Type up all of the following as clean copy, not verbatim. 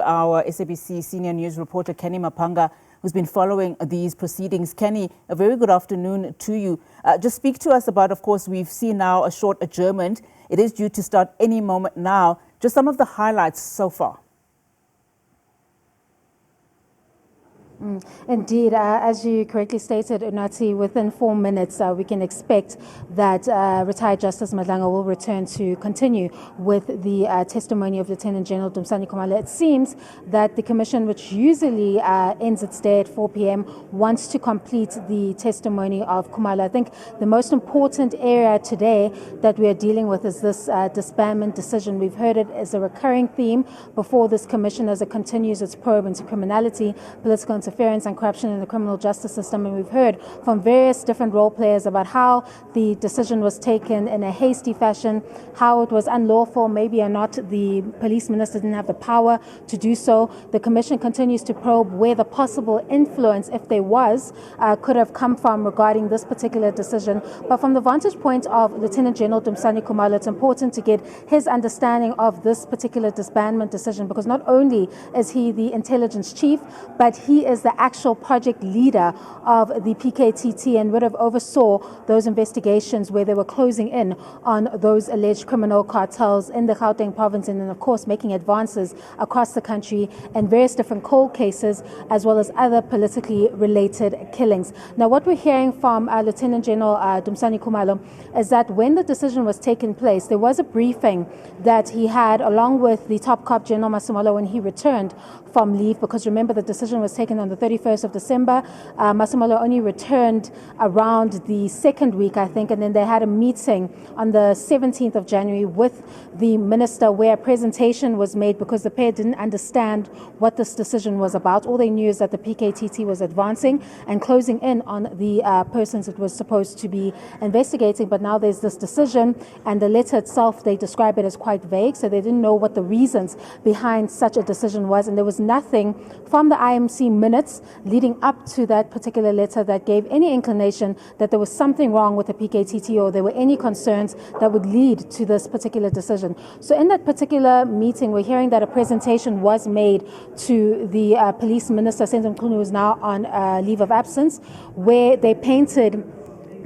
Our SABC senior news reporter, Canny Maphanga, who's been following these proceedings. Kenny, a very good afternoon to you. Just speak to us about, of course, we've seen now a short adjournment. It is due to start any moment now. Just some of the highlights so far. Indeed, as you correctly stated, Unati, within 4 minutes we can expect that retired Justice Madlanga will return to continue with the testimony of Lieutenant General Khumalo. It seems that the Commission, which usually ends its day at 4 p.m., wants to complete the testimony of Khumalo. I think the most important area today that we are dealing with is this disbandment decision. We've heard it as a recurring theme before this Commission as it continues its probe into criminality, political interference and corruption in the criminal justice system, and we've heard from various different role players about how the decision was taken in a hasty fashion, how it was unlawful, maybe or not the police minister didn't have the power to do so. The Commission continues to probe where the possible influence, if there was, could have come from regarding this particular decision. But from the vantage point of Lieutenant General Khumalo, it's important to get his understanding of this particular disbandment decision, because not only is he the intelligence chief, but he is the actual project leader of the PKTT and would have oversaw those investigations where they were closing in on those alleged criminal cartels in the Gauteng province, and then of course making advances across the country in various different cold cases as well as other politically related killings. Now, what we're hearing from Lieutenant General Khumalo is that when the decision was taking place, there was a briefing that he had along with the top cop General Khumalo when he returned from leave, because remember the decision was taken on the 31st of December. Khumalo only returned around the second week, I think, and then they had a meeting on the 17th of January with the minister where a presentation was made, because the pair didn't understand what this decision was about. All they knew is that the PKTT was advancing and closing in on the persons it was supposed to be investigating, but now there's this decision, and the letter itself, they describe it as quite vague, so they didn't know what the reasons behind such a decision was, and there was nothing from the IMC minutes leading up to that particular letter that gave any inclination that there was something wrong with the PKTT or there were any concerns that would lead to this particular decision. So in that particular meeting, we're hearing that a presentation was made to the police minister, Minister Mchunu, who is now on leave of absence, where they painted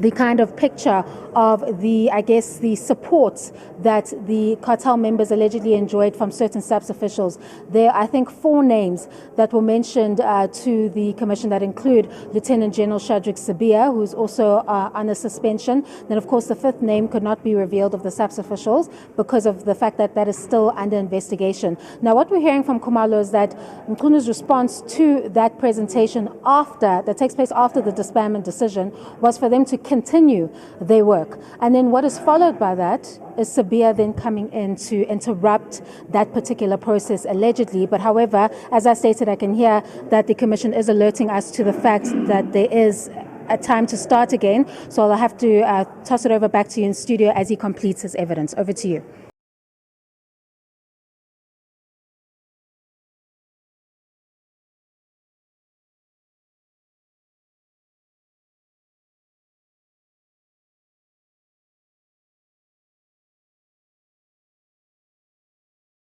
the kind of picture of the, I guess, the support that the cartel members allegedly enjoyed from certain SABC officials. There are, I think, 4 names that were mentioned to the Commission that include Lieutenant General Sabia, who's also on a suspension. Then, of course, the 5th name could not be revealed of the SABC officials because of the fact that that is still under investigation. Now, what we're hearing from Khumalo is that Mchunu's response to that presentation that takes place after the disbandment decision was for them to continue their work. And then what is followed by that is Sabia then coming in to interrupt that particular process allegedly. But however, as I stated, I can hear that the Commission is alerting us to the fact that there is a time to start again. So I'll have to toss it over back to you in studio as he completes his evidence. Over to you.